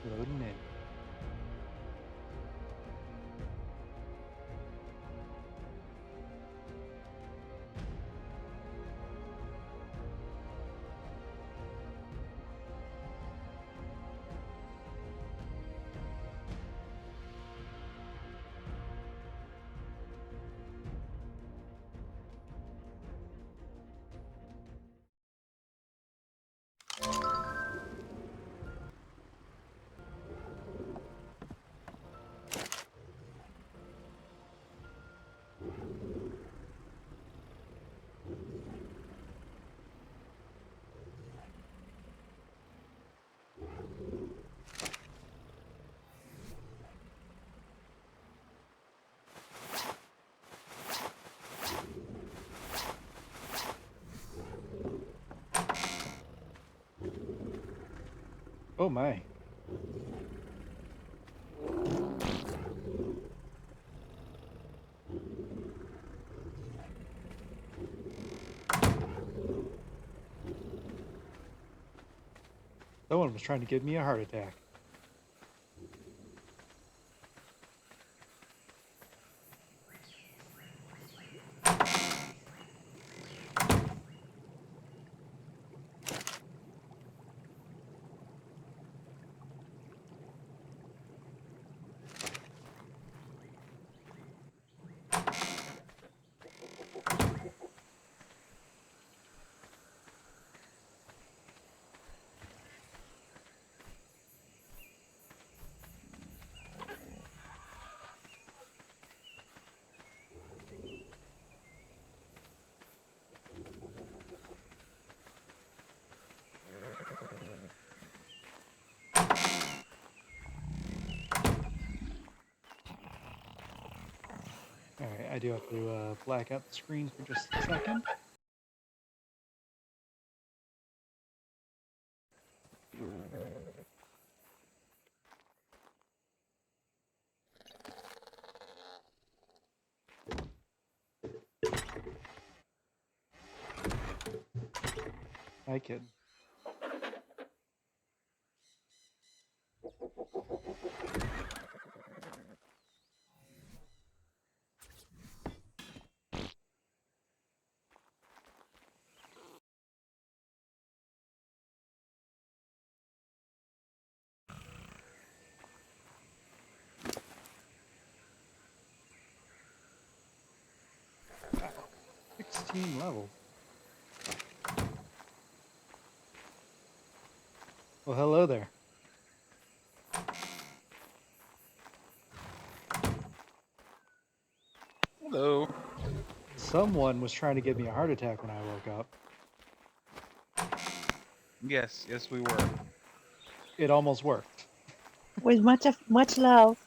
Loading in. Oh my. Someone was trying to give me a heart attack. Alright, I do have to black out the screens for just a second. I kid. Wow. 16 levels. Well, hello there. Hello. Someone was trying to give me a heart attack when I woke up. Yes, we were. It almost worked. With much love.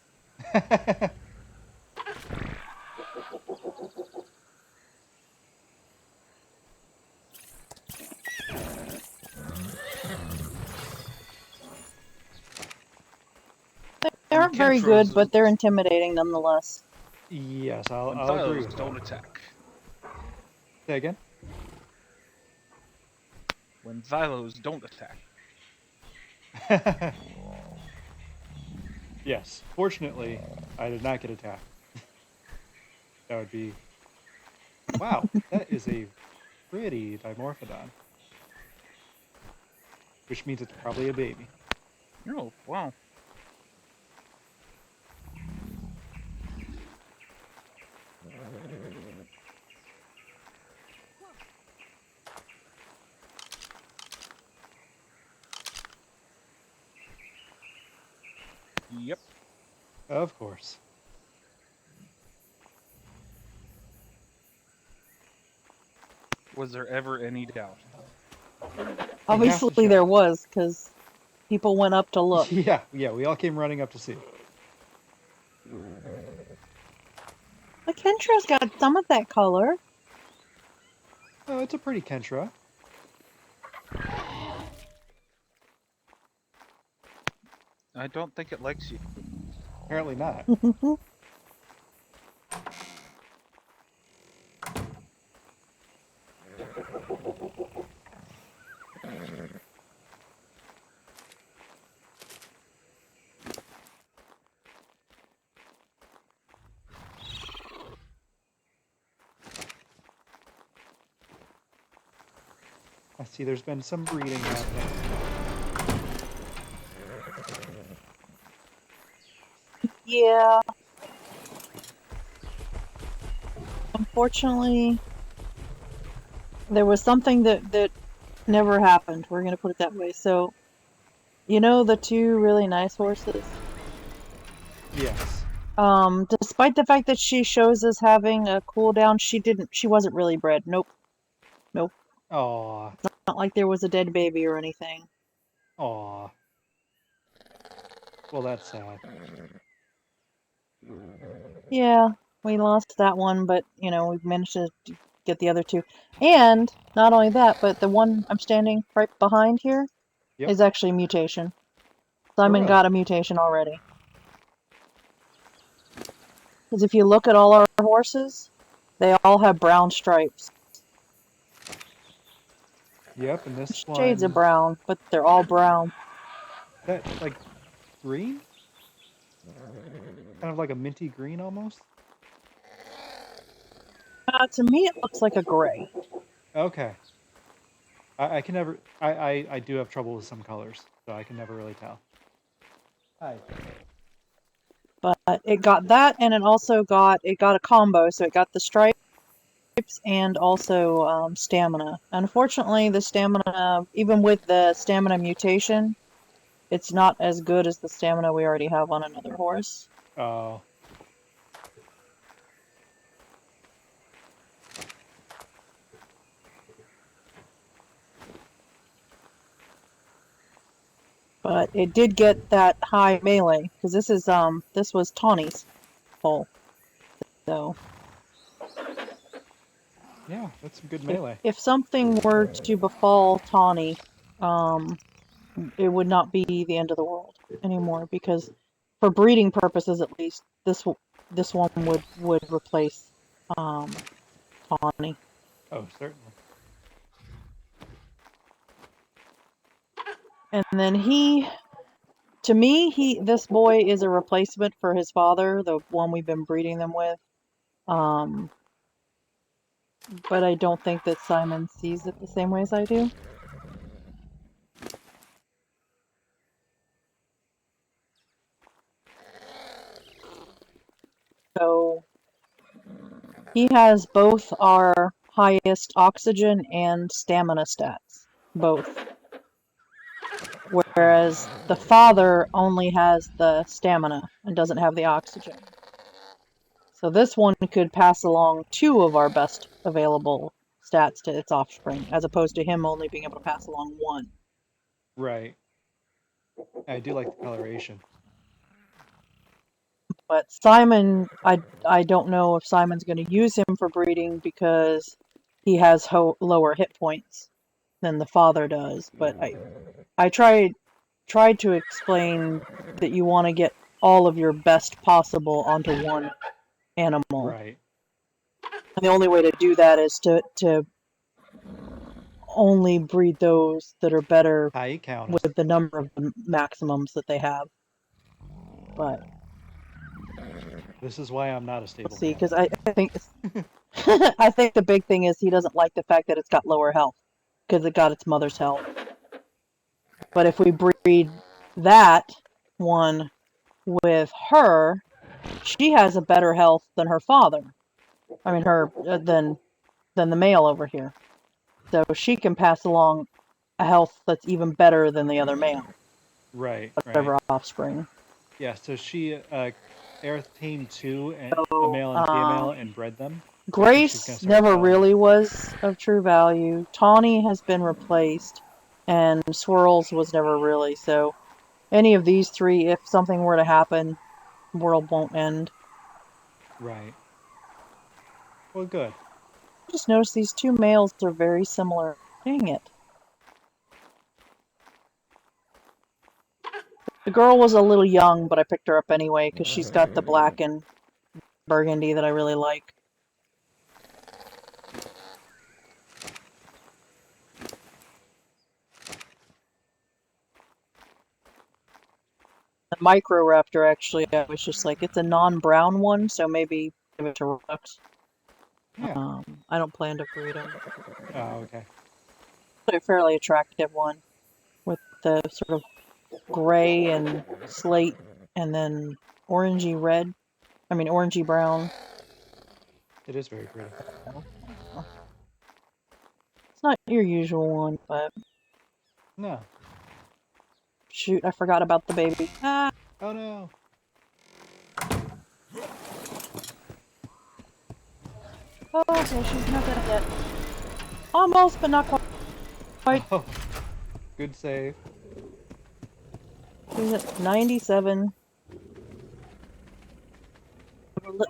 They aren't very good, but they're intimidating nonetheless. Yes, I'll agree with don't that. attack. Say again? When Xylos don't attack. Yes, fortunately, I did not get attacked. That would be... Wow, that is a pretty Dimorphodon. Which means it's probably a baby. Oh, wow. Yep. Of course. Was there ever any doubt? Obviously there was, because people went up to look. Yeah, we all came running up to see. The Kentra's got some of that color. Oh, it's a pretty Kentra. I don't think it likes you. Apparently not. I see there's been some breeding happening. Yeah. Unfortunately, there was something that never happened. We're gonna put it that way. So, you know the two really nice horses? Yes. Despite the fact that she shows us having a cooldown, she wasn't really bred. Nope. Nope. Aw. Not like there was a dead baby or anything. Aw. Well, that's sad. Yeah, we lost that one, but you know, we managed to get the other two. And not only that, but the one I'm standing right behind here Yep. is actually a mutation. Oh, Simon really? got a mutation already. Because if you look at all our horses, they all have brown stripes. Yep, and this Shades of one... brown, but they're all brown. That, like, green? Kind of like a minty green, almost? To me, it looks like a gray. Okay. I can never... I do have trouble with some colors, so I can never really tell. Hi. But it got that, and it got a combo, so it got the stripes and also stamina. Unfortunately, the stamina, even with the stamina mutation, it's not as good as the stamina we already have on another horse. Oh. But it did get that high melee, because this was Tawny's foal. So Yeah, that's some good melee. if something were to befall Tawny, it would not be the end of the world anymore, because for breeding purposes at least, this one would replace Tawny. Oh, certainly. And then to me, this boy is a replacement for his father, the one we've been breeding them with. But I don't think that Simon sees it the same way as I do. So he has both our highest oxygen and stamina stats, both. Whereas the father only has the stamina and doesn't have the oxygen. So this one could pass along two of our best available stats to its offspring, as opposed to him only being able to pass along one. Right. I do like the coloration. But Simon, I don't know if Simon's going to use him for breeding because he has lower hit points than the father does. But I tried to explain that you want to get all of your best possible onto one animal. Right. And the only way to do that is to only breed those that are better Hi, count us. with the number of maximums that they have. But This is why I'm not a we'll stable see, man. because I think I think the big thing is he doesn't like the fact that it's got lower health because it got its mother's health. But if we breed that one with her, she has a better health than her father. I mean, her than the male over here. So she can pass along a health that's even better than the other male, Right, right. whatever offspring. Yeah, so she Aerith tamed two, and a So male and a female, and bred them. So I think she's going to Grace start never selling them. really was of true value. Tawny has been replaced, and Swirls was never really. So any of these three, if something were to happen, the world won't end. Right. Well, good. I just noticed these two males are very similar. Dang it. The girl was a little young, but I picked her up anyway because she's got the black and burgundy that I really like. The Microraptor, actually, I was just like, it's a non-brown one, so maybe give it to Rux. Yeah. I don't plan to breed them. Oh, okay. a fairly attractive one with the sort of gray and slate and then orangey red. I mean, orangey brown. It is very pretty. It's not your usual one, but No. shoot, I forgot about the baby. Ah, Oh no. oh, okay, she's not dead yet. Almost, but not quite. Oh, good save. She's at 97.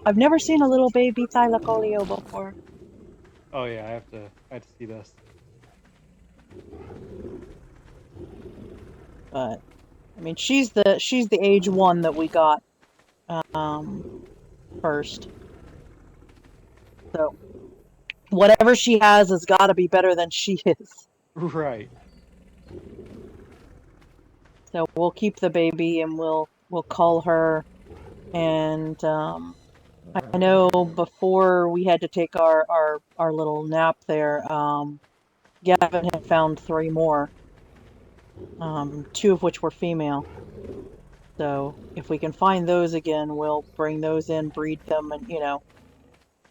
I've never seen a little baby thylacoleo before. Oh yeah, I have to see this. But I mean, she's the age one that we got first. So whatever she has got to be better than she is. Right. So we'll keep the baby and we'll call her. And I know before we had to take our little nap there, Gavin had found 3 more, 2 of which were female. So if we can find those again, we'll bring those in, breed them, and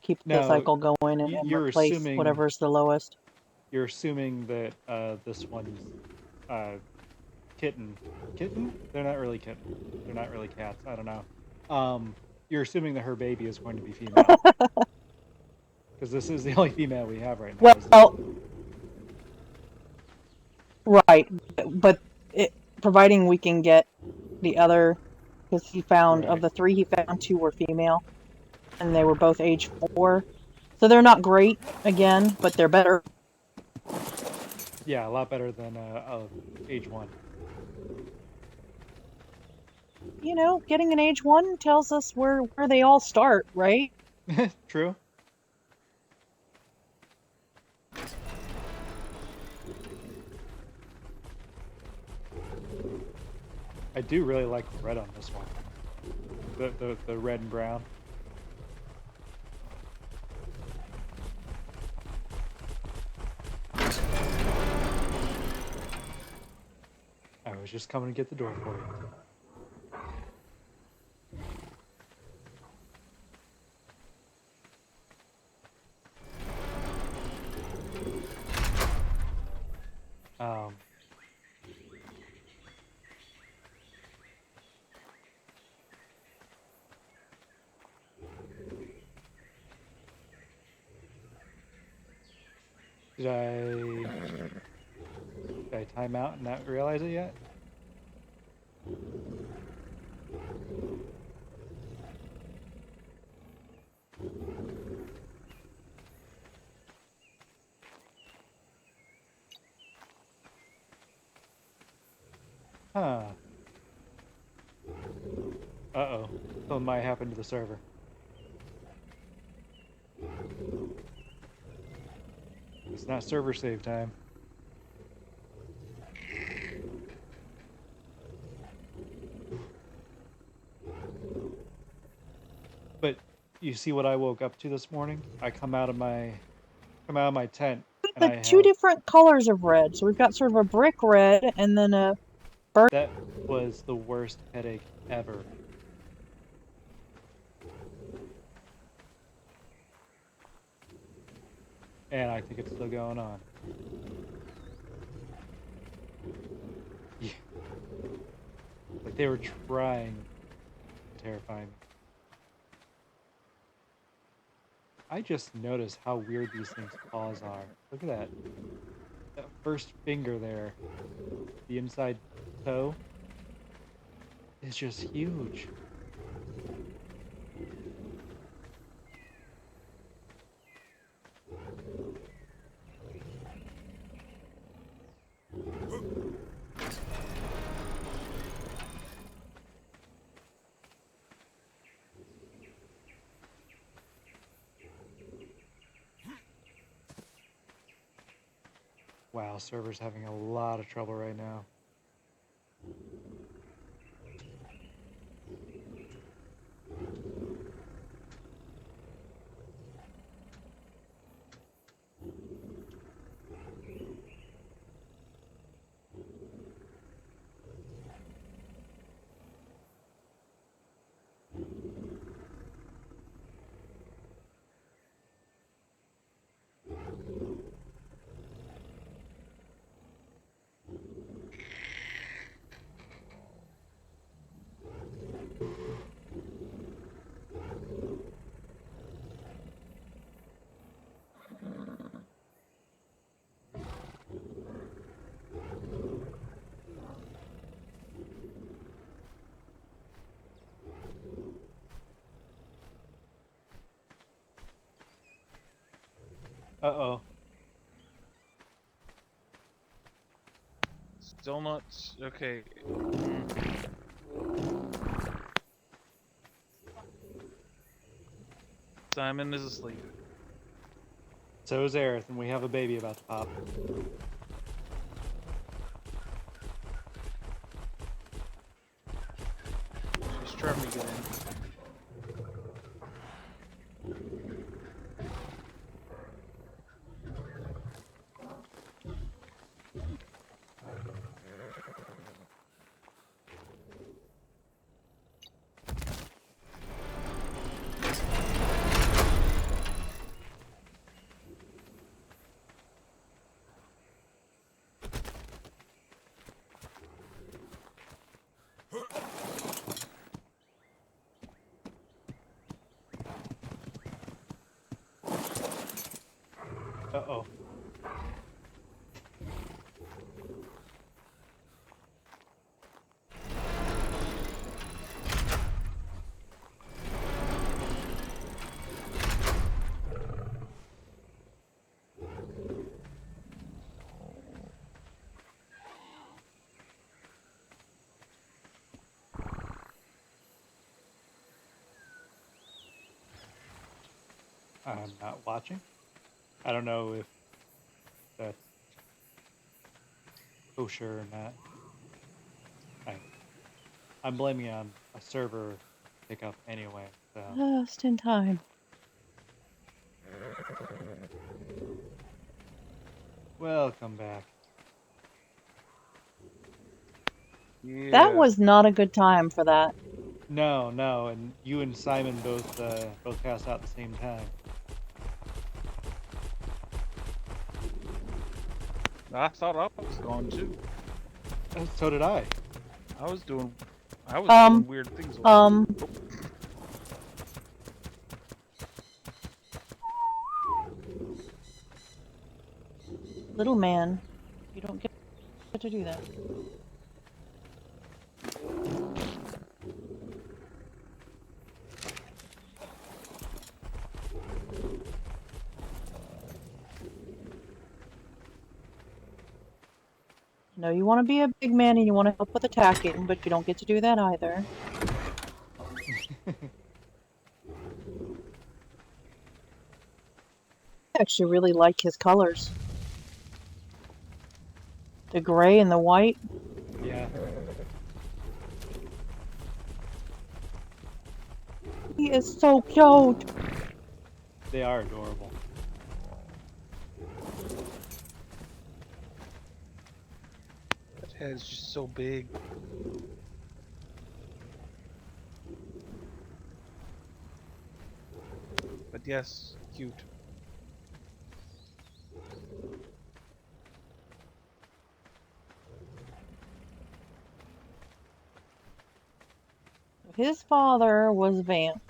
keep the Now, cycle going and you're replace assuming whatever's the lowest. that this one's uh, kitten. Kitten? They're not really kitten. They're not really cats. I don't know. You're assuming that her baby is going to be female. Because this is the only female we have right now. Is this Well, right, but providing we can get the other, because he found, of right? the 3 he found, 2 were female, and they were both age 4. So they're not great, again, but they're better. Yeah, a lot better than age 1. Getting an age 1 tells us where they all start, right? True. I do really like the red on this one. The red and brown. I was just coming to get the door for you. Um, did I time out and not realize it yet? Huh. Uh-oh. Something might happen to the server. It's not server save time. But you see what I woke up to this morning? I come out of my tent and I But 2 have different colors of red. So we've got sort of a brick red and then a burnt. that was the worst headache ever. And I think it's still going on. Yeah. Like they were trying to terrify me. I just noticed how weird these things' claws are. Look at that. That first finger there, the inside toe, is just huge. Wow, server's having a lot of trouble right now. Uh-oh. Still not. Okay. Mm. Simon is asleep. So is Aerith, and we have a baby about to pop. She's trying to get in. Uh-oh. I'm not watching. I don't know if that's kosher or not. I'm blaming it on a server pickup anyway, so. Just in time. Welcome back. Yeah. That was not a good time for that. No, no, and you and Simon both passed out at the same time. I thought I was gone too. So did I. I was doing Um, weird things. Little man, you don't get to do that. No, you want to be a big man and you want to help with attacking, but you don't get to do that either. I actually really like his colors. The gray and the white. Yeah. He is so cute. They are adorable. That head is just so big. But yes, cute. His father was Vamp.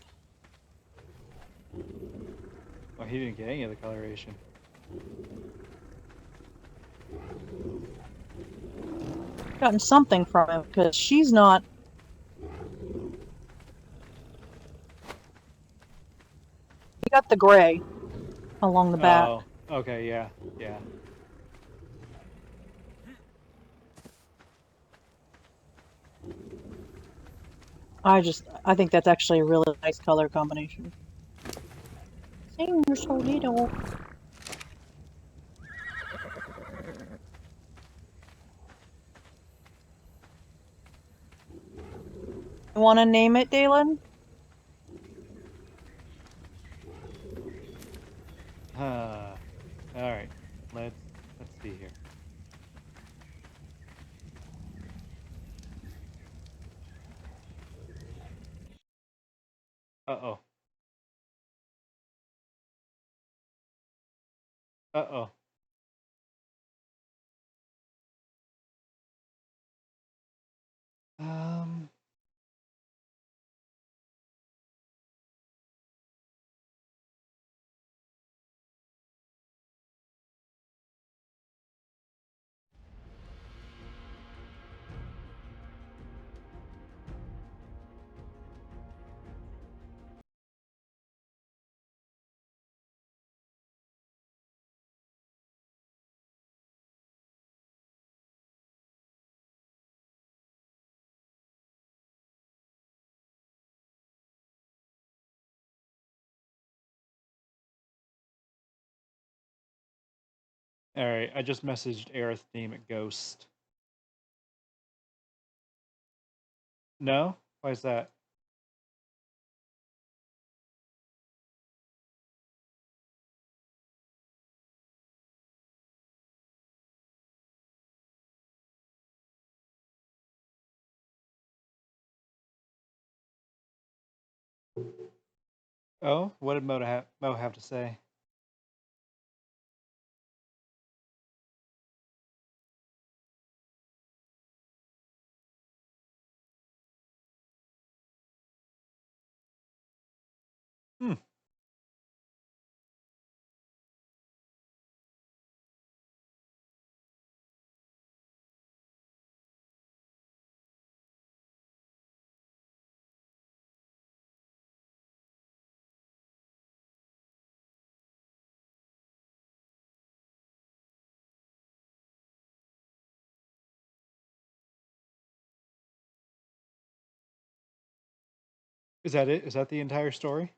Well, he didn't get any of the coloration. Gotten something from him because she's not. He got the gray along the back. Oh, okay, yeah, yeah. I think that's actually a really nice color combination. Sing, you're so little. You want to name it, Dalen? All right. Let's see here. Uh-oh. Uh-oh. Um All right, I just messaged Aerith name at Ghost. No? Why is that? Oh, what did Mo have to say? Hmm. Is that it? Is that the entire story?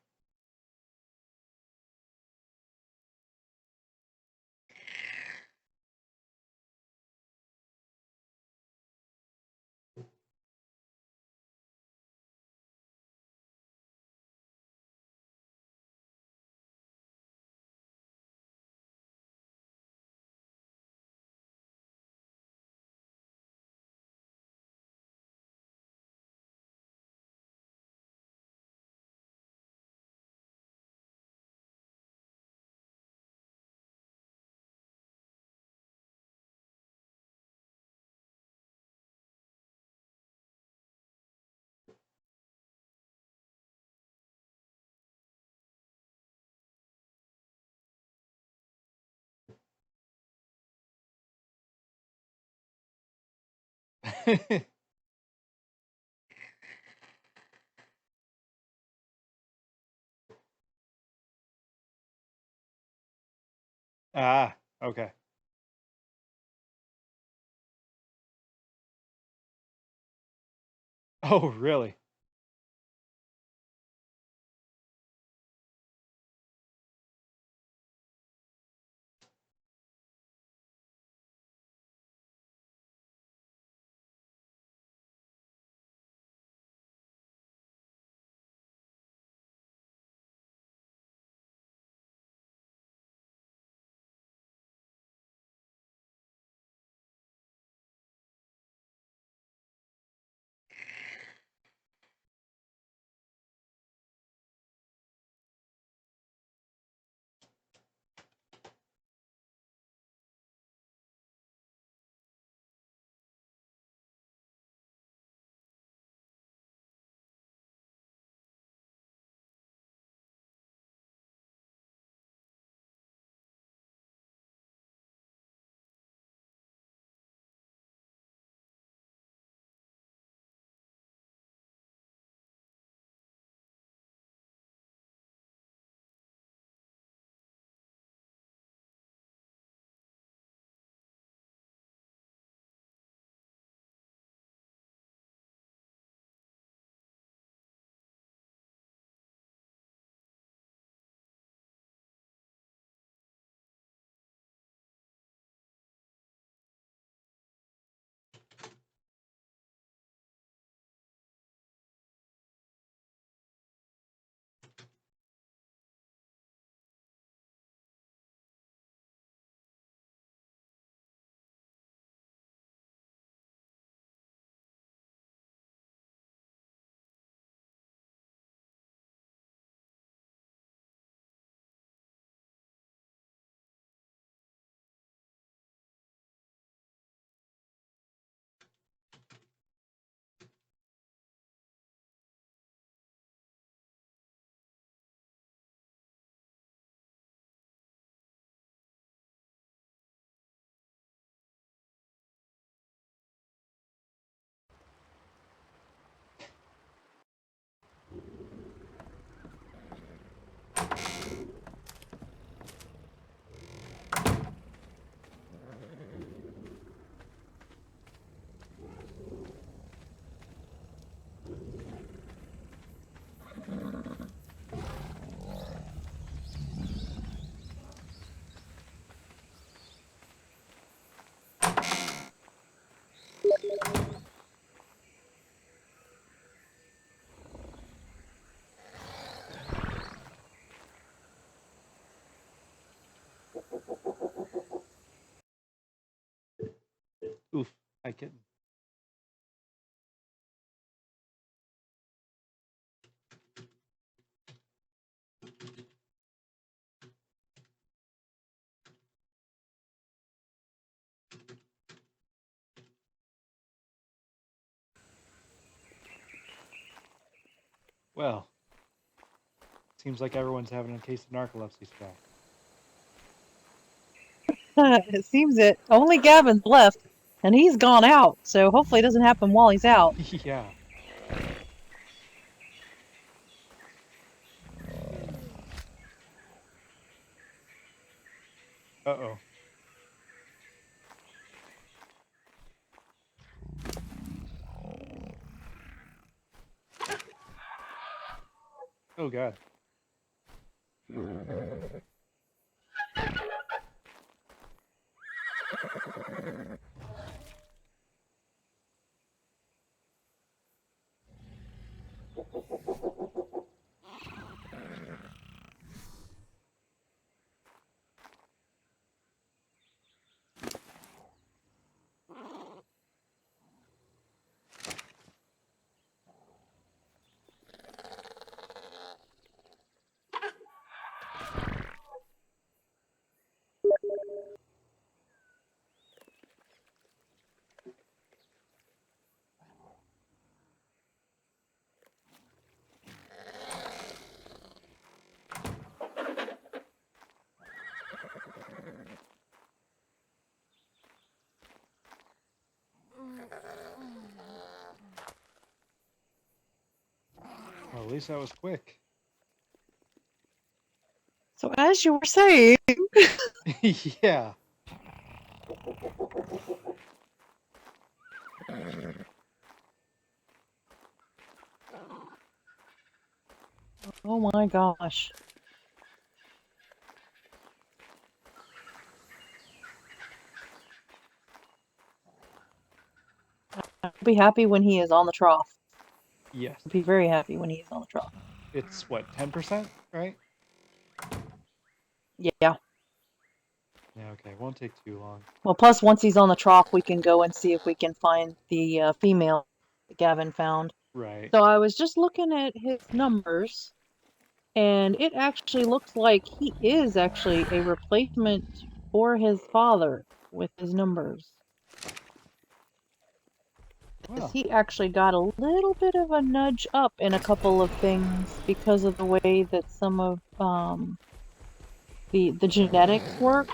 Ah, okay. Oh, really? Hi, kitten. Well, seems like everyone's having a case of narcolepsy today. It seems that only Gavin's left, and he's gone out, so hopefully it doesn't happen while he's out. Yeah. Uh-oh. Oh, God. Well, at least that was quick. So as you were saying, Yeah. oh my gosh. I'll be happy when he is on the trough. Yes. I'll be very happy when he is on the trough. It's what, 10%, right? Yeah. Yeah, okay. Won't take too long. Well, plus once he's on the trough, we can go and see if we can find the female that Gavin found. Right. So I was just looking at his numbers, and it actually looks like he is actually a replacement for his father with his numbers. Well, He actually got a little bit of a nudge up in a couple of things because of the way that some of the genetics work.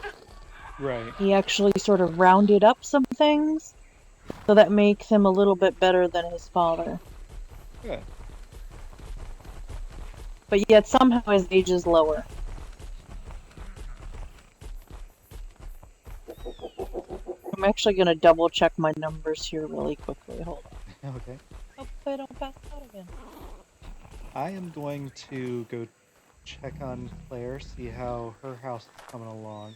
right. He actually sort of rounded up some things, so that makes him a little bit better than his father. Good. But yet somehow his age is lower. I'm actually going to double check my numbers here really quickly. Hold on. Okay. Hope I don't pass out again. I am going to go check on Claire, see how her house is coming along.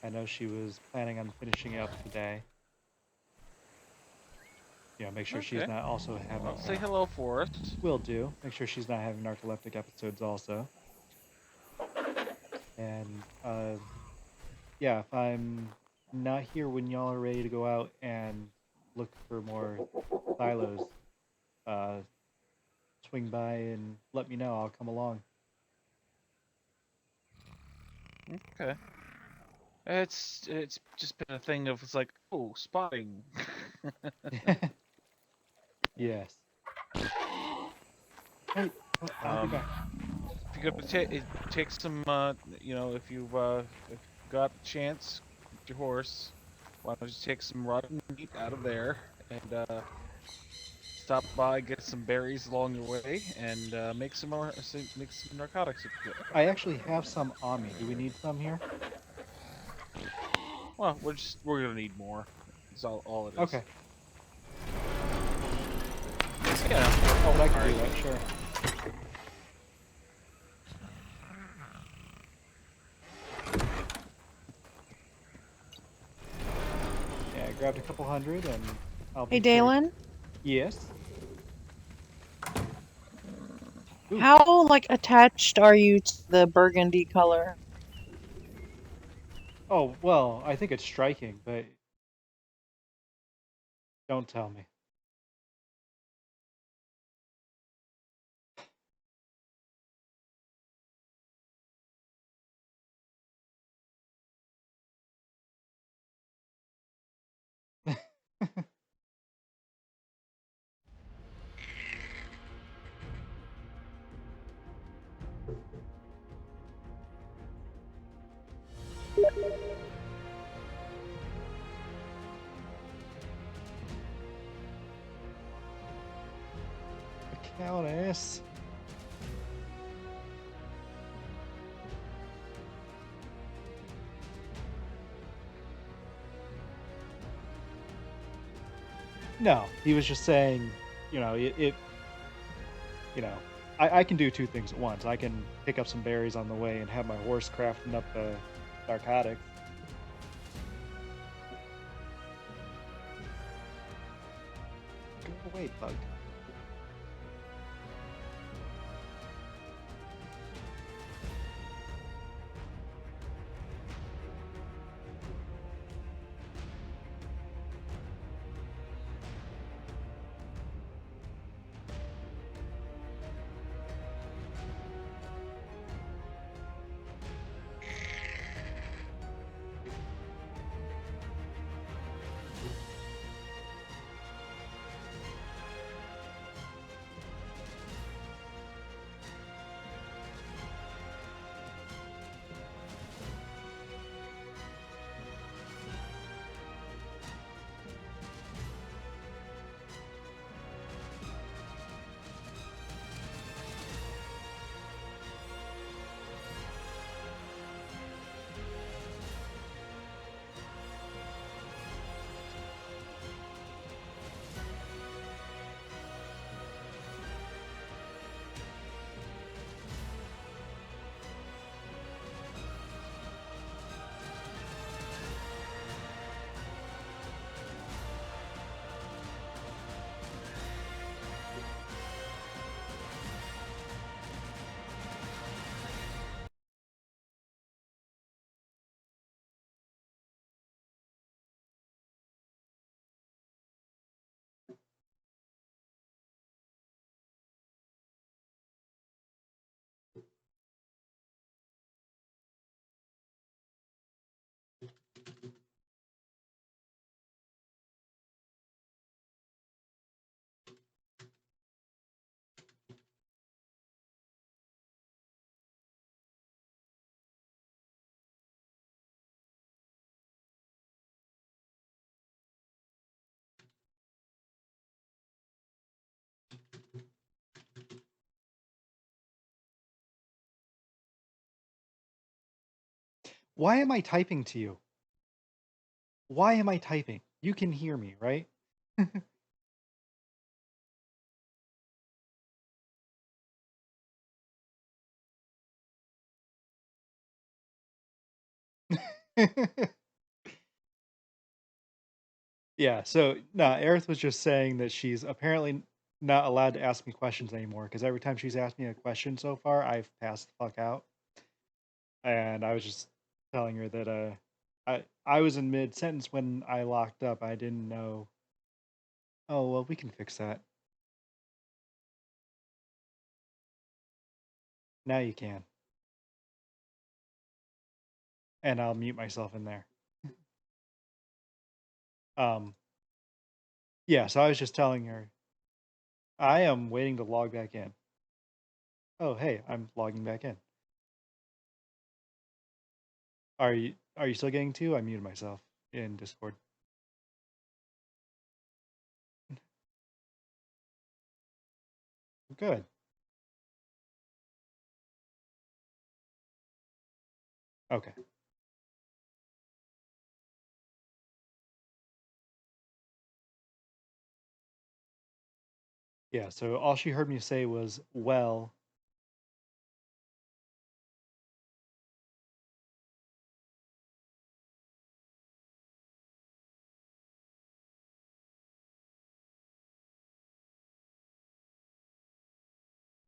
I know she was planning on finishing it up today. Make sure she's Okay. not also having... Well, say hello for us. Will do. Make sure she's not having narcoleptic episodes also. And, yeah, if I'm not here when y'all are ready to go out and look for more silos, swing by and let me know. I'll come along. Okay. It's just been a thing of, it's like, oh, spotting. Yes. Hey, I'll be back. If you're gonna take some, if you've got the chance with your horse, why don't you take some rotten meat out of there and stop by, get some berries along your way, and make some narcotics if you could. I actually have some on me. Do we need some here? Well, we're gonna need more. That's all it is. Okay. Yeah. Oh, I can do Alright. that, sure. Yeah, I grabbed a couple hundred and I'll be Hey, sure. Dalen? Yes? Ooh. How, attached are you to the burgundy color? Oh, well, I think it's striking, but Don't tell me. Countess. No, he was just saying, you know, I can do two things at once. I can pick up some berries on the way and have my horse crafting up the narcotics. Go away, bug. Why am I typing to you? Why am I typing? You can hear me, right? Yeah, so no, Aerith was just saying that she's apparently not allowed to ask me questions anymore because every time she's asked me a question so far, I've passed the fuck out. And I was just telling her that I was in mid sentence when I locked up. I didn't know. Oh well, we can fix that. Now you can, and I'll mute myself in there. Um, yeah. So I was just telling her I am waiting to log back in. Oh hey, I'm logging back in. Are you still getting two? I muted myself in Discord. Good. Okay. Yeah, so all she heard me say was, well,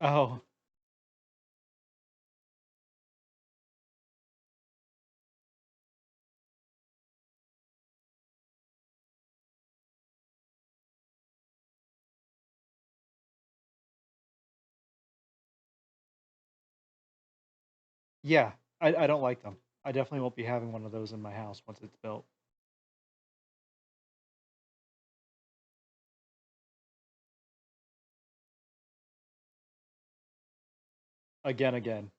oh, Yeah, I don't like them. I definitely won't be having one of those in my house once it's built. Again.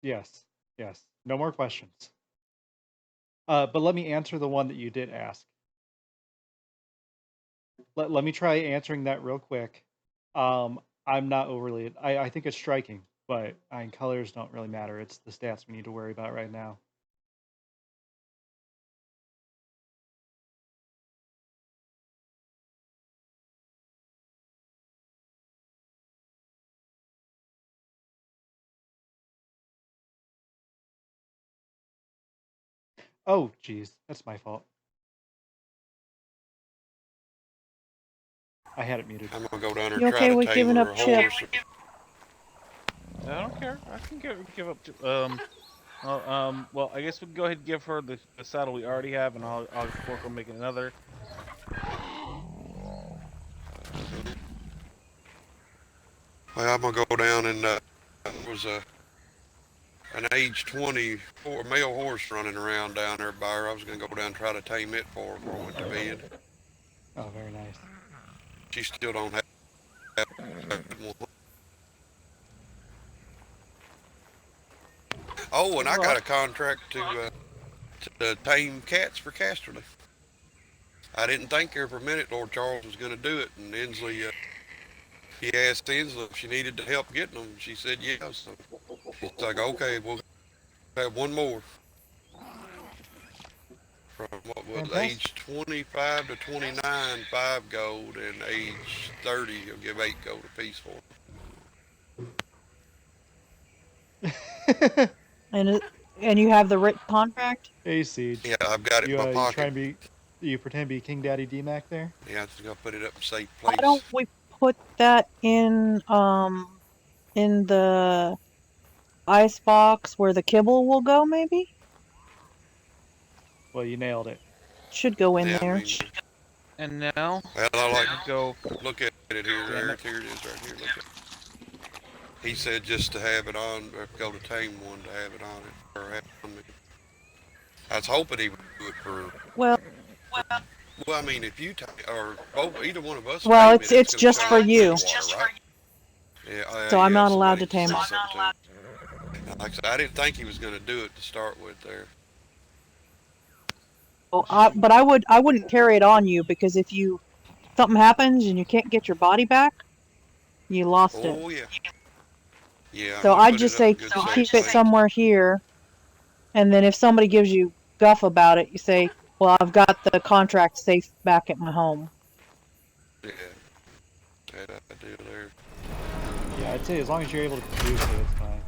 Yes, yes. No more questions. But let me answer the one that you did ask. Let me try answering that real quick. I'm not overly. I think it's striking, but colors don't really matter. It's the stats we need to worry about right now. Oh, geez, that's my fault. I had it muted. I'm gonna go down there You and try okay to with tame giving her up Chip? horse. I don't care. I can give up. Well, I guess we can go ahead and give her the saddle we already have, and I'll work on making another. Well, I'm gonna go down and there was an age 24 male horse running around down there by her. I was gonna go down and try to tame it for her before I went to bed. Oh, very nice. She still don't have one. Oh, and I Well, got a contract to tame cats for Casterly. I didn't think here for a minute Lord Charles was gonna do it, and Inslee, he asked Inslee if she needed the help getting them. She said yes. So it's like, okay, we'll have one more. From what was Fantastic. age 25 to 29, 5 gold, and age 30, you'll give 8 gold apiece for And you have the written contract? Hey, Siege. them. Yeah, I've got it in my You try pocket. and be. You pretend to be King Daddy D-Mac there? Yeah, I think I'll put it up in a safe Why place. don't we put that in the ice box where the kibble will go, maybe? Well, you nailed it. Should go in Yeah, I there. mean, and now well, I like, I go. look at it here, Damn Eric. it! Here it is right here. Look at it. He said just to have it on, or go to tame one to have it on it, or have it on me. I was hoping he would do it for. Well, Well, I mean, if you tame, or both, either one of us well, tame it, it's it's going to just show for up you. Clearwater, right? Yeah, So I'm yeah, not allowed somebody to tame said it. something too. Like I said, I didn't think he was going to do it to start with there. But I wouldn't carry it on you because if something happens and you can't get your body back, you lost it. Oh, yeah. Yeah, I'm So going to I'd put it just up say in good safe keep it place. somewhere here, and then if somebody gives you guff about it, you say, "Well, I've got the contract safe back at my home." Yeah, that idea there. Yeah, I'd say as long as you're able to produce it, it's fine.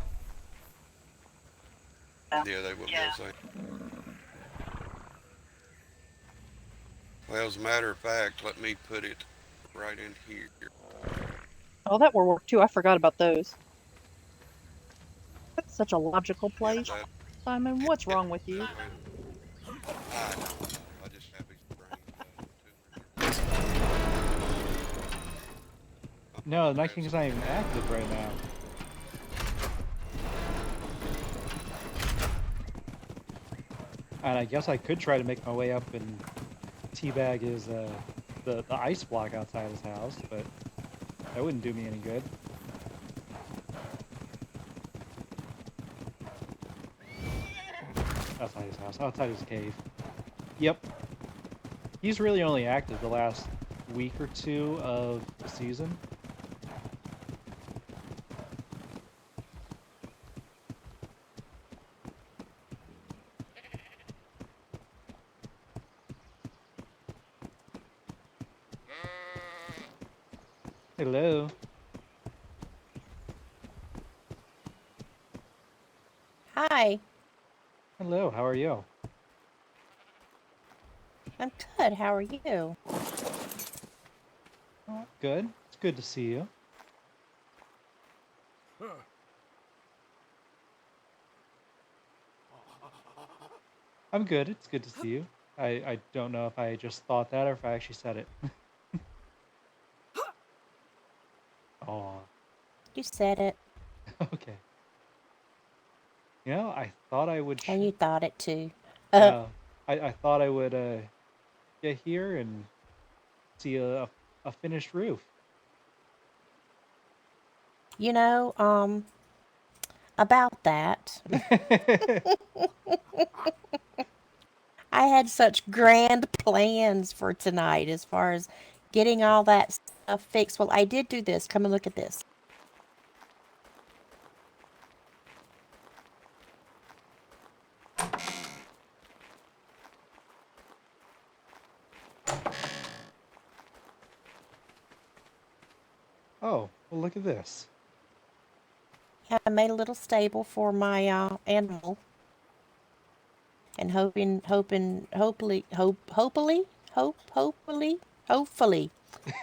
Yeah, they will be the same. Well, as a matter of fact, let me put it right in here. Oh, that will work too. I forgot about those. That's such a logical Yeah, place. that. Simon, what's wrong with you? I know. I just have his brain too. No, the Night King's not even active right now. And I guess I could try to make my way up and teabag his the ice block outside his house, but that wouldn't do me any good. Outside his house, outside his cave. Yep. He's really only active the last week or two of the season. Hello. Hi, Hello, how are you? I'm good. How are you? Oh, good. It's good to see you. I'm good. It's good to see you. I don't know if I just thought that or if I actually said it. Oh, You said it, okay. You know, I thought I would. and you thought it too. Yeah, I thought I would get here and see a finished roof. You know, about that, I had such grand plans for tonight as far as getting all that stuff fixed. Well, I did do this. Come and look at this. Oh, well, look at this. Yeah, I made a little stable for my animal, and hopefully,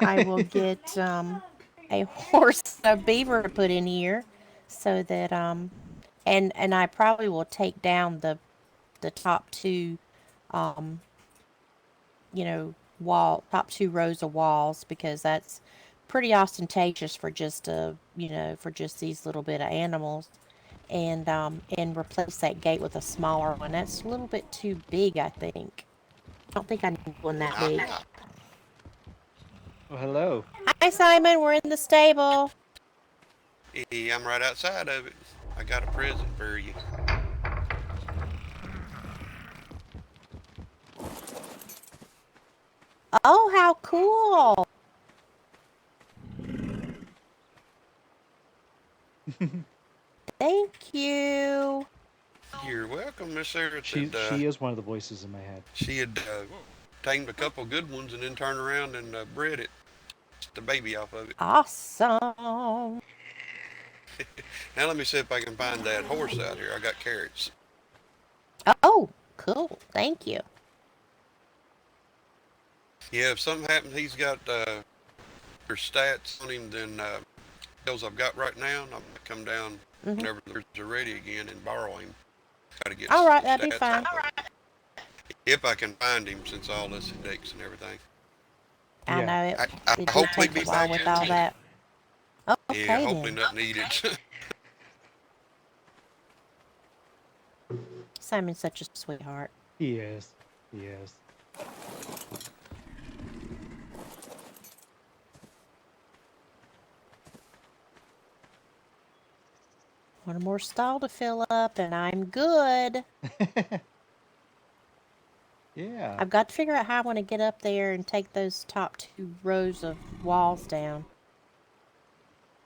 I will get a horse, a beaver to put in here, so that and I probably will take down the top two, um, top two rows of walls, because that's pretty ostentatious for just for just these little bit of animals, and replace that gate with a smaller one. That's a little bit too big, I think. I don't think I need one that Knock, big. knock. Oh, hello. Hi, Simon. We're in the stable. Hey, I'm right outside of it. I got a present for you. Oh, how cool! Thank you. You're welcome, Miss Sarah. She is one of the voices in my head. She had tamed a couple good ones and then turned around and bred it, the baby off of it. Awesome. Now let me see if I can find that horse out here. I got carrots. Oh, cool. Thank you. Yeah, if something happens, he's got your stats on him than those I've got right now. And I'm gonna come down Hmm. whenever they're ready again and borrow him. Got to get All right, the that'd be stats fine. off of him. If I can find him, since all this headaches and everything. I Yeah. know I it did hopefully take be a while back with here all today. that. Oh, Yeah, okay hopefully then. nothing needed. Simon's such a sweetheart. He is. He is. One more stall to fill up, and I'm good. Yeah. I've got to figure out how I want to get up there and take those top two rows of walls down.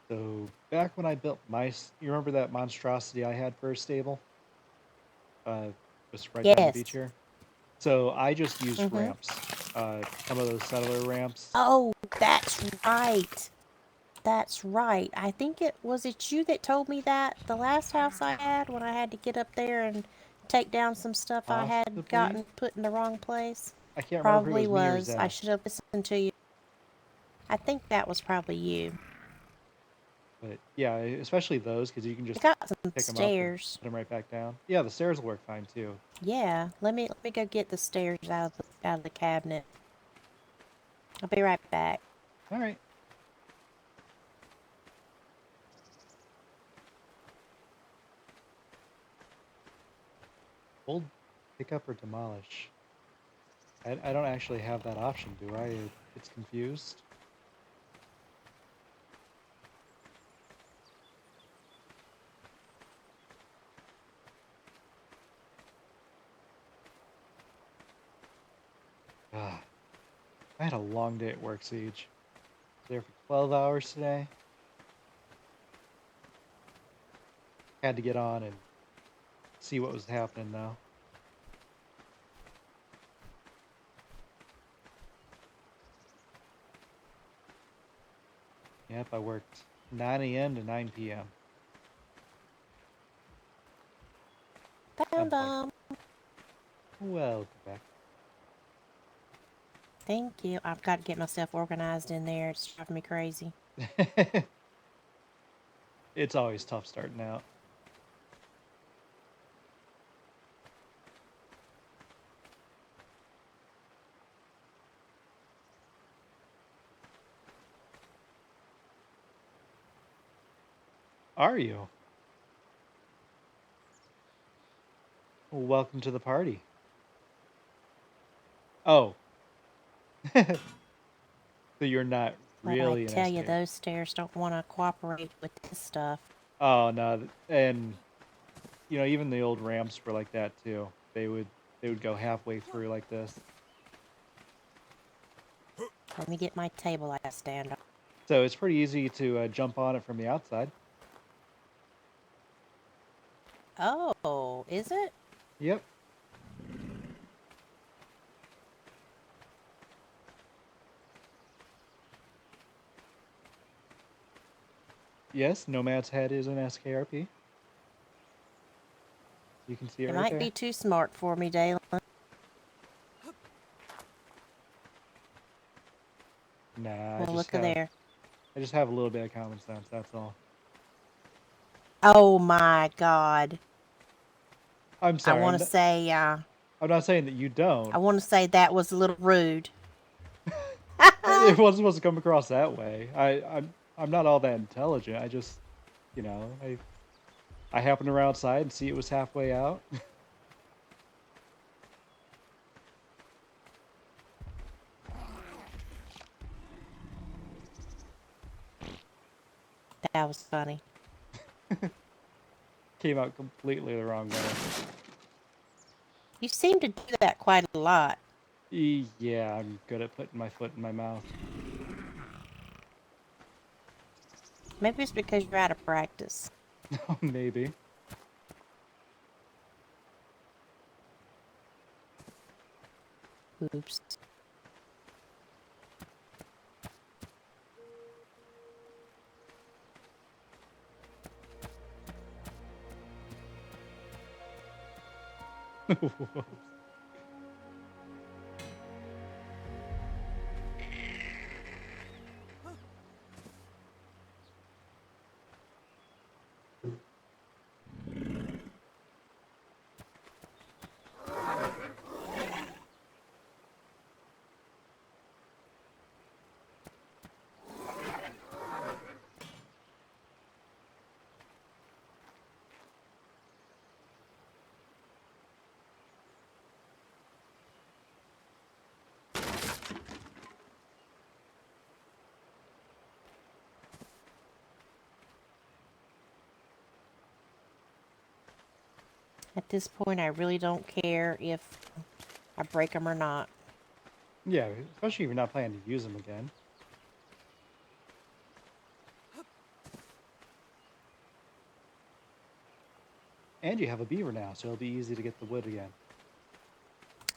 So back when I built you remember that monstrosity I had for a stable? Just right there on the beach Yes. here. So I just used Mm-hmm. ramps. Some of those settler ramps. Oh, that's right. That's right. I think it you that told me that the last house I had, when I had to get up there and take down some stuff I had Possibly. gotten put in the wrong place. I can't remember if it Probably was me or was. I Zeph, should have listened to you. I think that was probably you. but yeah, especially those because you can I just got some pick them up and stairs. put them right back down. Yeah, the stairs will work fine too. Yeah, let me go get the stairs out of the cabinet. I'll be right back. All right. Hold, pick up or demolish. I don't actually have that option, do I? It's confused. Ah, I had a long day at work, Siege. There for 12 hours today. Had to get on and see what was happening though. Yep, I worked 9 a.m. to 9 p.m. Found I'm like, them. welcome back. Thank you. I've got to get myself organized in there. It's driving me crazy. It's always tough starting out. Are you? Well, welcome to the party. Oh. So you're not But I really an tell you, SK. those stairs don't want to cooperate with this stuff. Oh no, and you know, even the old ramps were like that too. They would go halfway through like this. Let me get my table I stand on. So it's pretty easy to jump on it from the outside. Oh, is it? Yep. Yes, Nomad's head is an SKRP. You can see it It right might there. be too smart for me, Dalen. Nah, Well, look at there. I just have a little bit of common sense, that's all. Oh my God. I'm I sorry. want to say, I'm not saying that you don't. I want to say that was a little rude. It wasn't supposed to come across that way. I'm not all that intelligent. I just, you know, I happened to run outside and see it was halfway out. That was funny. Came out completely the wrong way. You seem to do that quite a lot. Yeah, I'm good at putting my foot in my mouth. Maybe it's because you're out of practice. Maybe. Oops. At this point, I really don't care if I break them or not. Yeah, especially if you're not planning to use them again. And you have a beaver now, so it'll be easy to get the wood again.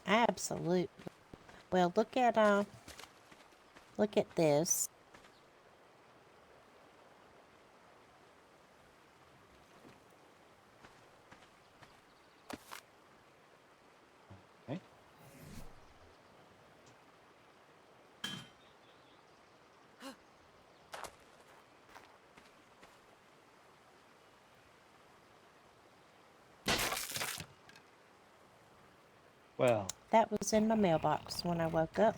Absolutely. Well, look at this. Okay. Well, That was in my mailbox when I woke up.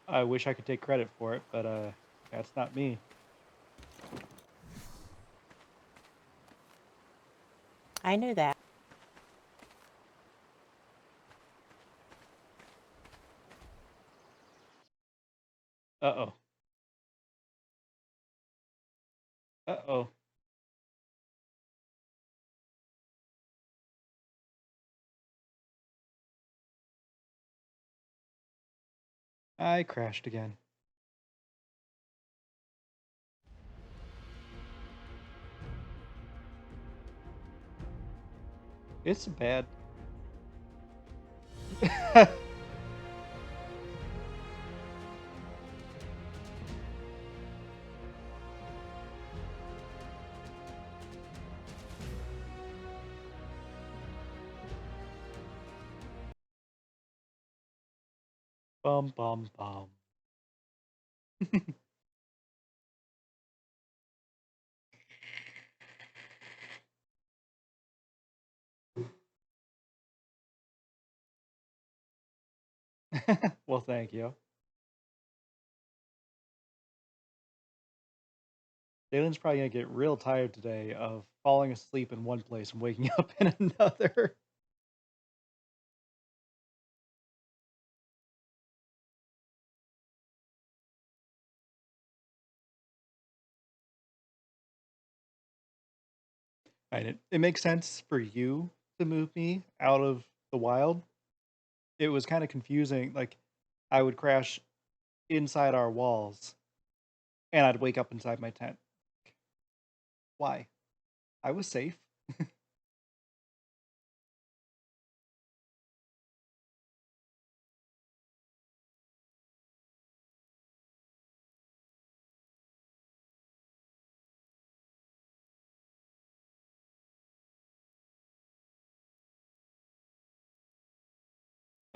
I wish I could take credit for it, but that's not me. I knew that. Uh-oh. Uh-oh. I crashed again. It's bad. Bum bum bum. Well, thank you. Dalen's probably gonna get real tired today of falling asleep in one place and waking up in another. And it makes sense for you to move me out of the wild. It was kind of confusing. Like, I would crash inside our walls and I'd wake up inside my tent. Why? I was safe.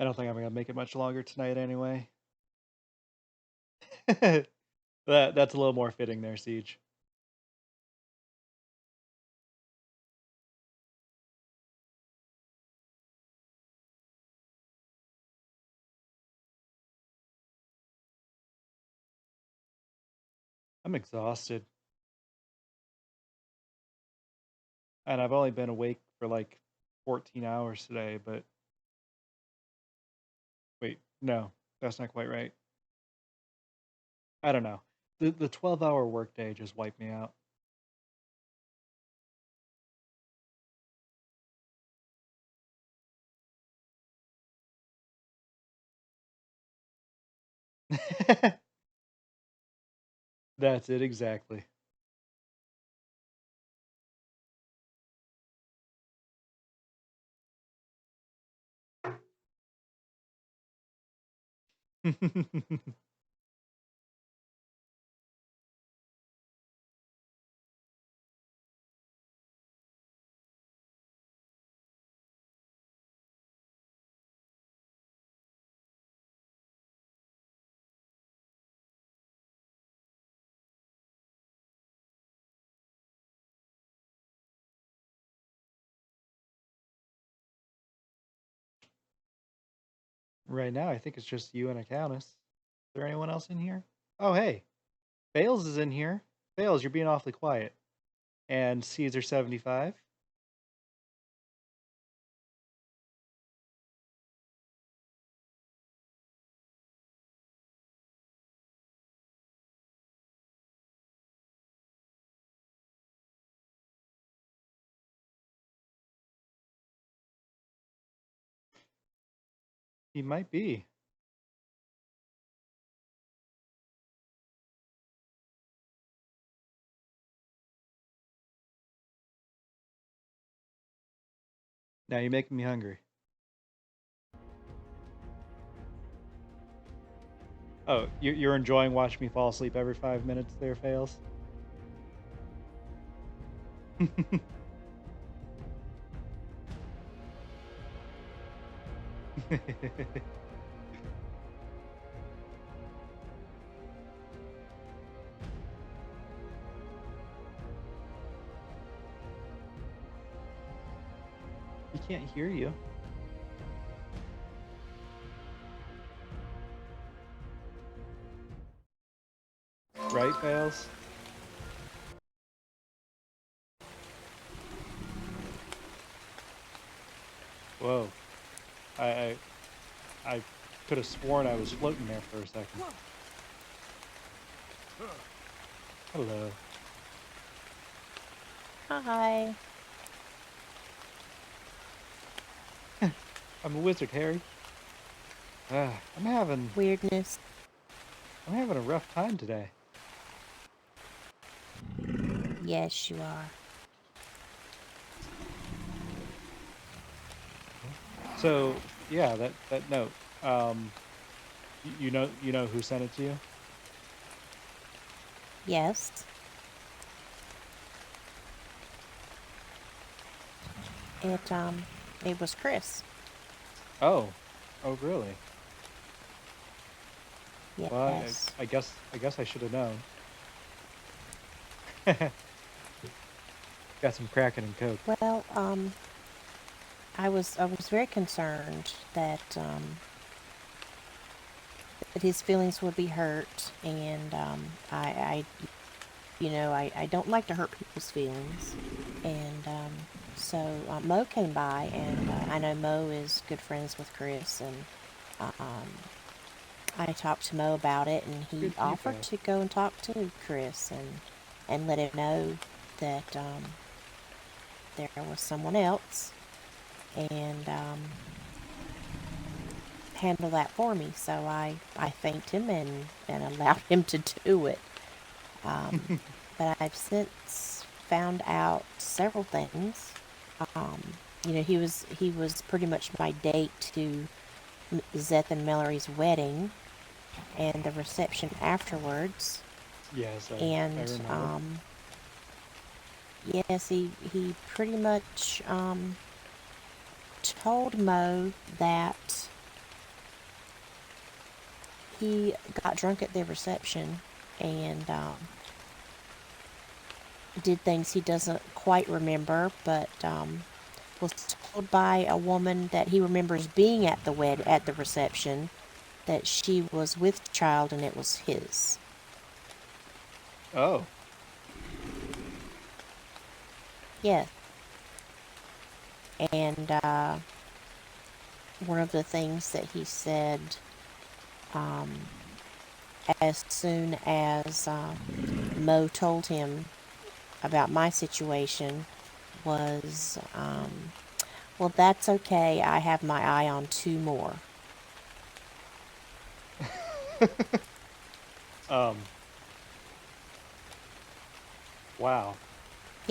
I don't think I'm gonna make it much longer tonight anyway. That's a little more fitting there, Siege. I'm exhausted. And I've only been awake for like 14 hours today, but wait, no, that's not quite right. I don't know. The 12-hour workday just wiped me out. That's it exactly. Right now, I think it's just you and a Countess. Is there anyone else in here? Oh, hey, Bales is in here. Bales, you're being awfully quiet. And Caesar 75. He might be. Now you're making me hungry. Oh, you're enjoying watching me fall asleep every 5 minutes there, Fails? He can't hear you. Right, Fails? Whoa. I I could have sworn I was floating there for a second. Hello. Hi. I'm a wizard, Harry. I'm having Weirdness. a rough time today. Yes, you are. So yeah, that note. You know who sent it to you? Yes. It was Chris. Oh, oh really? Well, Yes. I guess I should have known. Got some Kraken and Coke. Well, I was very concerned that that his feelings would be hurt, and I I don't like to hurt people's feelings. And so Mo came by, and I know Mo is good friends with Chris, and um, I talked to Mo about it, and he Good offered feedback. to go and talk to Chris and let him know that there was someone else, and handle that for me. So I thanked him and allowed him to do it. Um, but I've since found out several things. Um, he was pretty much my date to Zeth and Mallory's wedding and the reception afterwards. Yes, I And remember. yes, he pretty much told Mo that he got drunk at the reception and did things he doesn't quite remember, but was told by a woman that he remembers being at the reception that she was with child and it was his. Oh, Yes, and one of the things that he said um, as soon as Mo told him about my situation was, well, that's okay. I have my eye on two more. um, wow.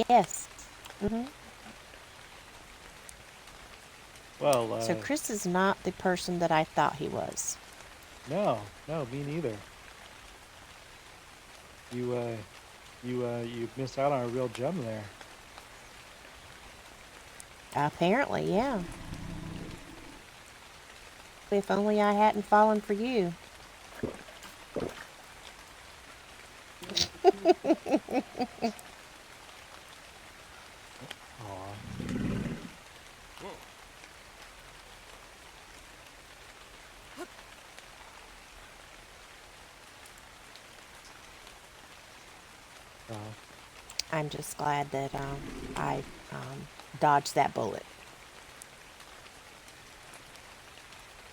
Yes. hmm Well, So Chris is not the person that I thought he was. no, no, me neither. You, you missed out on a real gem there. Apparently, yeah. If only I hadn't fallen for you. Aw. Uh, I'm just glad that I dodged that bullet.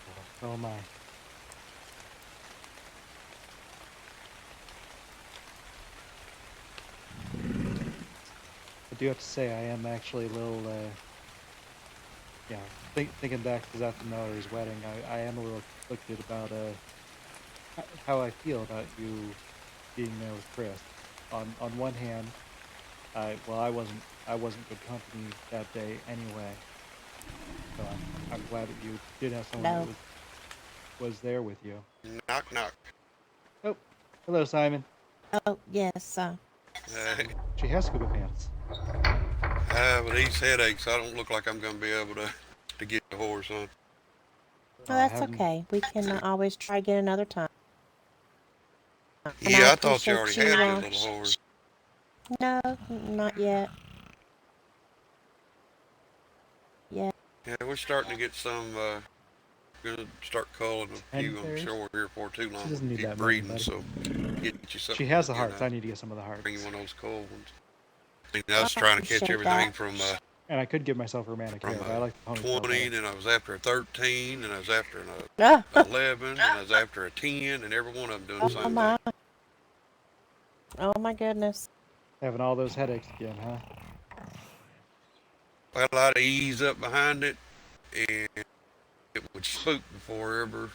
well, so am I. I do have to say, I am actually a little, thinking back to Zeth and Mallory's wedding, I am a little conflicted about, how I feel about you being there with Chris. On one hand, I wasn't good company that day anyway, so I'm glad that you did have someone that No. was there with you. Knock, knock. Oh, hello, Simon. Oh, yes. She has scuba pants. With these headaches, I don't look like I'm going to be able to get a horse on. Oh, I that's haven't. okay. We can always try again another time. And I Yeah, I thought you already appreciate you. had your little horse. No, not yet. Yeah. Yeah, we're starting to get some. Gonna start culling a Hen few, I'm pairs. sure, here for too She long. doesn't need Keep that many, breeding, buddy. so get you She something has the here hearts. now. I need to get some of the Bring you hearts. one of those cold ones. I I was trying to catch appreciate that. everything And I could give myself romantic from hair, but I like the ponytail 20, better. then I was after a 13, and I was after an Ah, 11, and I was after a 10, and every one of them doing the oh same thing. my. Oh my goodness. Having all those headaches again, huh? Well, I'd ease up behind it, and it would spook before ever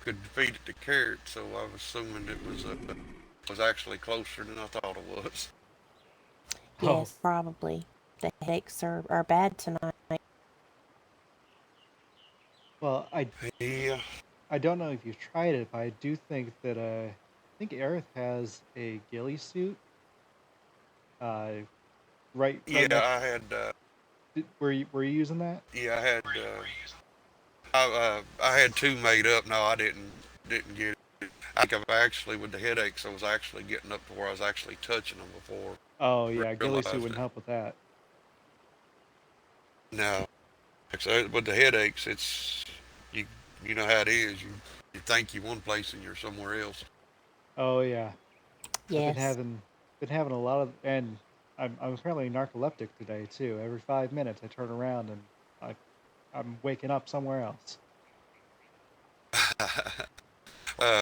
could defeat it to carrot. So I was assuming it was actually closer than I thought it was. Oh, Yes, probably. The headaches are bad tonight. well, Yeah, I don't know if you've tried it, but I do think that I think Aerith has a ghillie suit. Uh, right yeah, next. I had, Were you using that? yeah, I had two made up. No, I didn't get it. I think I've actually with the headaches, I was actually getting up to where I was actually touching them before Oh I yeah, ghillie suit realized wouldn't it. help with that. No, so with the headaches, it's you you know how it is. You think you one place and you're somewhere else. Oh yeah, I've been Yes. having been having a lot of, and I'm apparently narcoleptic today too. Every 5 minutes I turn around and I'm waking up somewhere else. uh,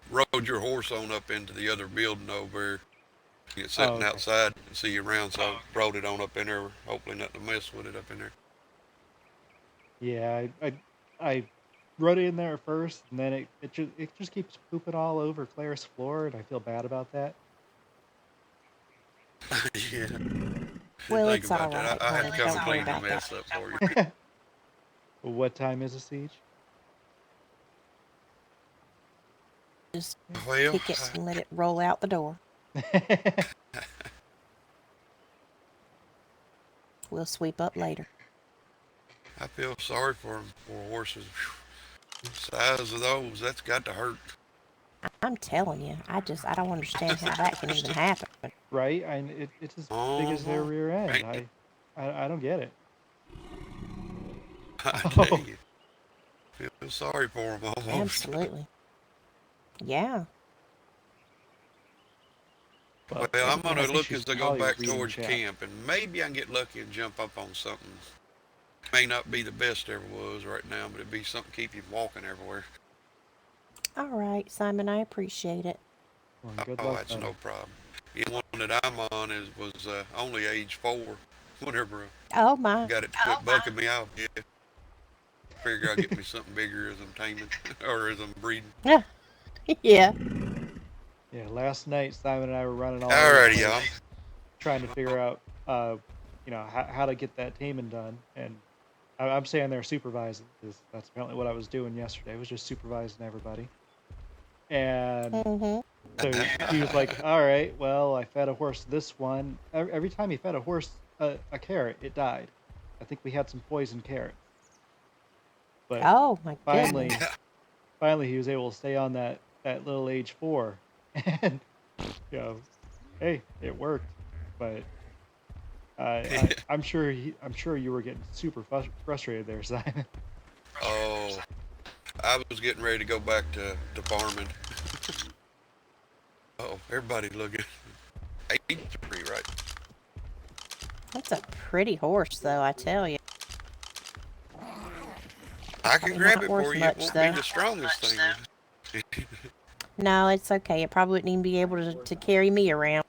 rode your horse on up into the other building over there. It's Oh, sitting okay. outside and see you around, so I rode it on up in there. Hopefully nothing to mess with it up in there. Yeah, I rode it in there at first, and then it just keeps pooping all over Claire's floor, and I feel bad about that. Yeah, Well, think it's about all that. right, I had to honey. come and Don't worry clean the about that. mess up for you. What time is a siege? Just Well, kick it and let it roll out the door. We'll sweep up later. I feel sorry for them poor horses. Whew. Size of those, that's got to hurt. I'm telling you, I don't understand how that can even happen. Right? It's as big as their Uh-huh. rear end. Ain't it? I don't get it. I tell Oh, you, feel sorry for them almost. Absolutely. Yeah. Well, but I'm I gonna think look she's as I go probably back reading towards chat. camp, and maybe I can get lucky and jump up on something. May not be the best ever was right now, but it'd be something to keep you walking everywhere. All right, Simon, I appreciate it. Well, good Oh, luck, that's no buddy. problem. The one that I'm on was only age 4. Whenever Oh I my. got it to quit bucking me out, yeah, figure I'll get me something bigger as I'm taming or as I'm breeding. Yeah. Yeah, last night Simon and I were running all over the Alrighty, y'all. place, trying to figure out, how to get that taming done. And I'm standing there supervising because that's apparently what I was doing yesterday. Was just supervising everybody. And Mm-hmm. so he was like, "All right, well, I fed a horse this one. Every time he fed a horse a carrot, it died. I think we had some poison carrots. But Oh my goodness. finally, finally, he was able to stay on that little age 4, and you know, hey, it worked. But I'm sure you were getting super frustrated there, Simon. Oh, I was getting ready to go back to farming. Oh, everybody looking 83, right? That's a pretty horse, though, I tell you. I can Probably grab not it for worth you. It much, won't be though. the strongest thing. No, it's okay. It probably wouldn't even be able to carry me around.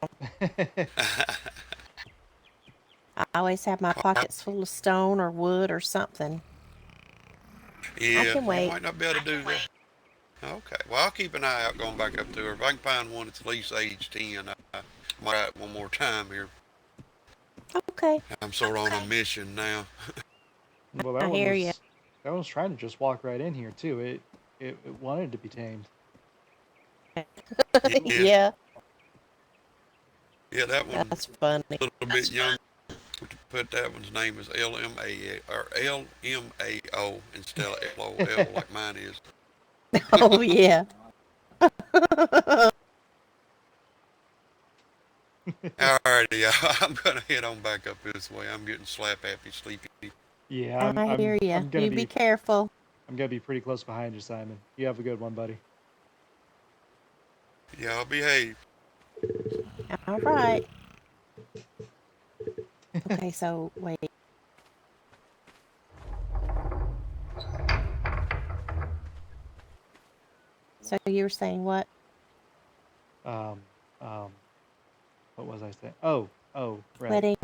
I always have my pockets full of stone or wood or something. I Yeah, can you wait. might not be able to do that. Okay, well, I'll keep an eye out going back up to her. If I can find one that's at least age 10, I might try it one more time here. Okay. I'm sort of on a mission now. Well, I hear you. that one was trying to just walk right in here too. It wanted to be tamed. Yeah, Yeah, yeah, that one that's funny. a little bit young. Put that one's name as LMA or LMAO instead of LOL like mine is. Oh, yeah. Alrighty, I'm gonna head on back up this way. I'm getting slap happy, sleepy. Yeah, I hear you. You be careful. I'm gonna be pretty close behind you, Simon. You have a good one, buddy. Yeah, I'll behave. All right. Okay, so wait. So you were saying what? Um, um, what was I saying? Oh, right. Wedding?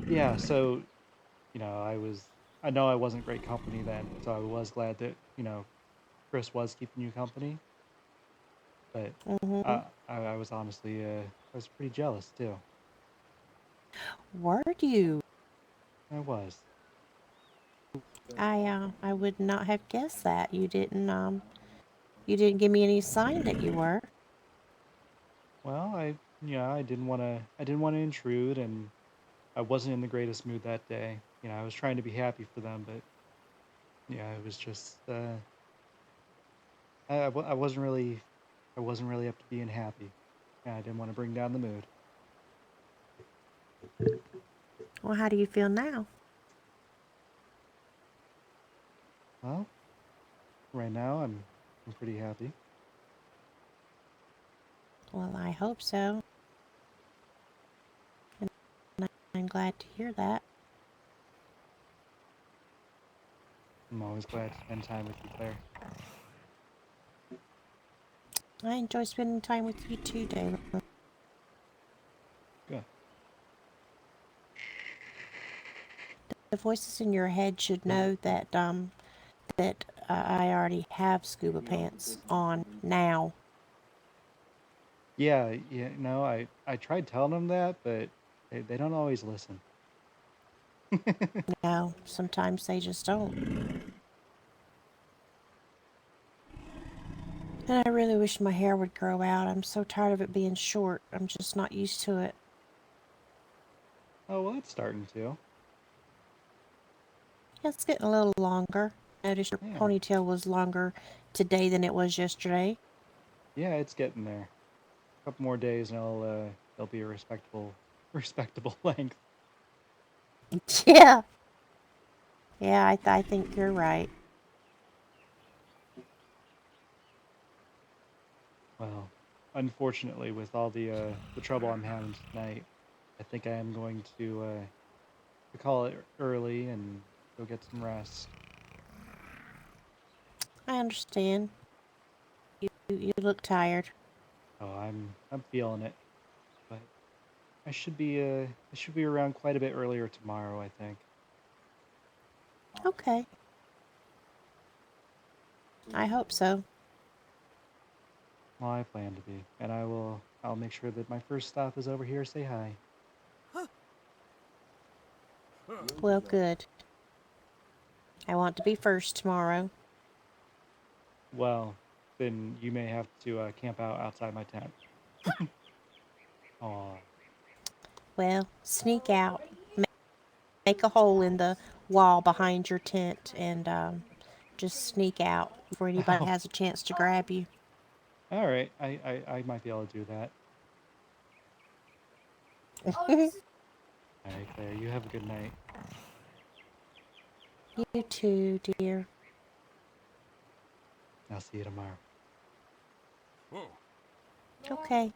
Yeah. So I know I wasn't great company then, so I was glad that Chris was keeping you company. But Mm-hmm. I was honestly I was pretty jealous too. Were you? I was. I would not have guessed that. You didn't give me any sign that you were. Well, I didn't want to intrude, and I wasn't in the greatest mood that day. I was trying to be happy for them, but yeah, it was just I wasn't really up to being happy. And I didn't want to bring down the mood. Well, how do you feel now? Well, right now I'm pretty happy. Well, I hope so. And I'm glad to hear that. I'm always glad to spend time with you, Claire. I enjoy spending time with you too, Dalen. Good. The voices in your head should know that I already have scuba pants on now. Yeah, no, I tried telling them that, but they don't always listen. No, sometimes they just don't. And I really wish my hair would grow out. I'm so tired of it being short. I'm just not used to it. Oh, well, it's starting to. Yeah, it's getting a little longer. Notice your Yeah. ponytail was longer today than it was yesterday. Yeah, it's getting there. A couple more days and it'll be a respectable length. Yeah. Yeah, I think you're right. Well, unfortunately, with all the trouble I'm having tonight, I think I am going to call it early and go get some rest. I understand. You look tired. Oh, I'm feeling it, but I should be around quite a bit earlier tomorrow, I think. Okay. I hope so. Well, I plan to be, and I'll make sure that my first stop is over here. Say hi. Well, good. I want to be first tomorrow. Well, then you may have to camp out outside my tent. Aw. Well, sneak out. Make a hole in the wall behind your tent and just sneak out before anybody Oh, has a chance to grab you. all right. I might be able to do that. All right, Claire. You have a good night. You too, dear. I'll see you tomorrow. Okay.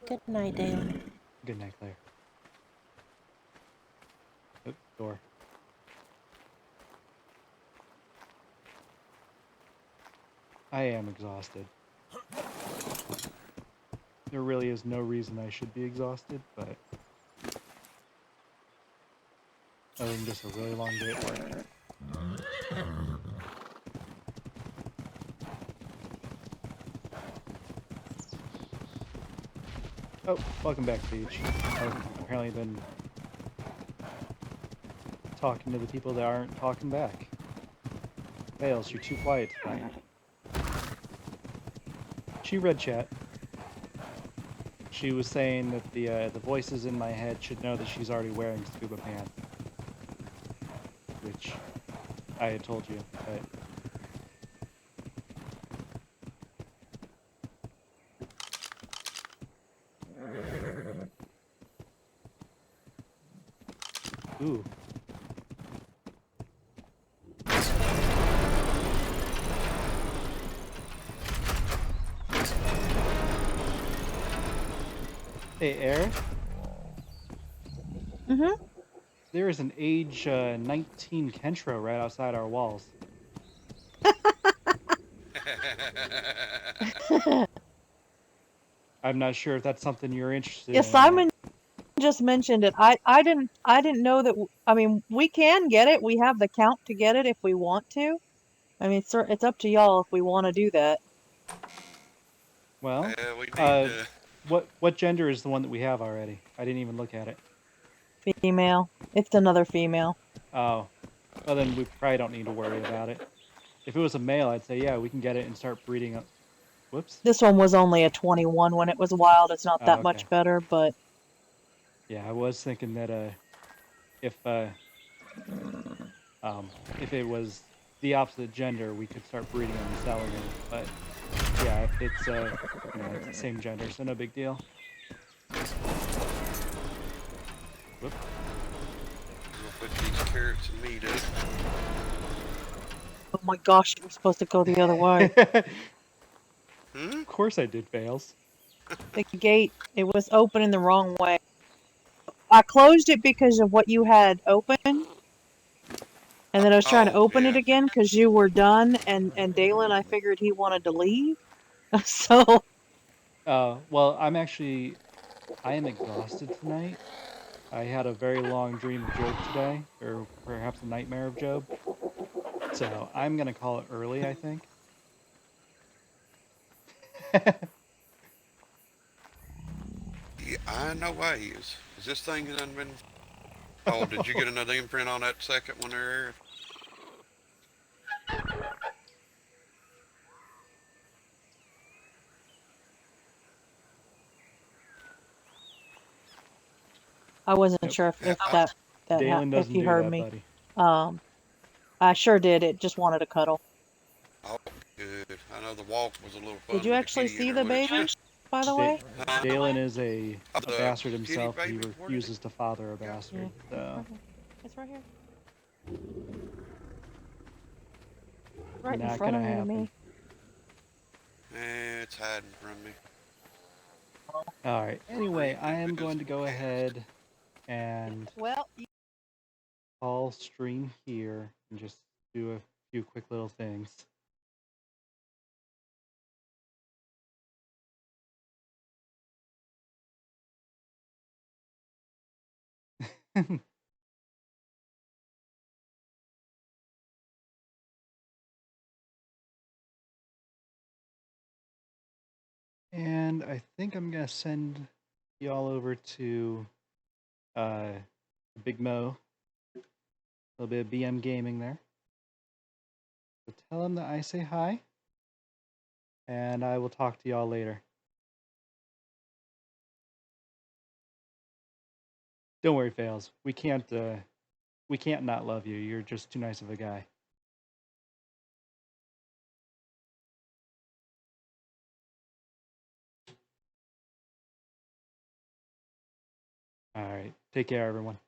Good night, Dale. Good night, Claire. Oh, door. I am exhausted. There really is no reason I should be exhausted, but other than just a really long day at work. Oh, welcome back, Beach. I've apparently been talking to the people that aren't talking back. Fails, you're too quiet tonight. She read chat. She was saying that the voices in my head should know that she's already wearing scuba pants, which I had told you, but ooh. Hey, Air, Mm-hmm. there is an age 19 Kentra right outside our walls. I'm not sure if that's something you're interested Yeah, in. Simon just mentioned it. I didn't know that. I mean, we can get it. We have the count to get it if we want to. I mean, it's up to y'all if we want to do that. Well, We need uh, what gender is the one that we have already? I didn't even look at it. Female. It's another female. Oh, well then we probably don't need to worry about it. If it was a male, I'd say yeah, we can get it and start breeding up. Whoops. This one was only a 21 when it was wild. It's not Oh, that okay. much better, but Yeah, I was thinking that if if it was the opposite gender, we could start breeding them and selling them. But yeah, if it's it's the same gender, so no big deal. Whoop. We'll put these carrots and meat up. Oh my gosh, it was supposed to go the other way. Hmm? Of course I did, Fails. The gate, it was opening the wrong way. I closed it because of what you had open, and then I was trying to Oh, open it yeah. again because you were done, and Dalen, I figured he wanted to leave. So, Well, I am exhausted tonight. I had a very long dream of Job today, or perhaps a nightmare of Job. So I'm gonna call it early, I think. Yeah, I know why he is. Is this thing done been... Oh, did you get another imprint on that second one there? I wasn't Nope. sure Yeah, if that Dalen if doesn't you do heard that, me. buddy. I sure did. It just wanted to cuddle. oh, good. I know the walk was a little Did fun you with the actually kitty in see her the when it's baby, by the way? Dalen is a the bastard kitty himself. He baby. Where did it refuses to father a go? Yeah, bastard. it's So right here. It's right here. Right in not front gonna of you to happen. me. It's hiding from me. All right. Anyway, Creepy I am going to visible go cats. ahead and Well, call stream here and just do a few quick little things. And I think I'm gonna send y'all over to uh, Big Mo. A little bit of BM gaming there. So tell him that I say hi, and I will talk to y'all later. Don't worry, Fails. We can't not love you. You're just too nice of a guy. All right. Take care, everyone.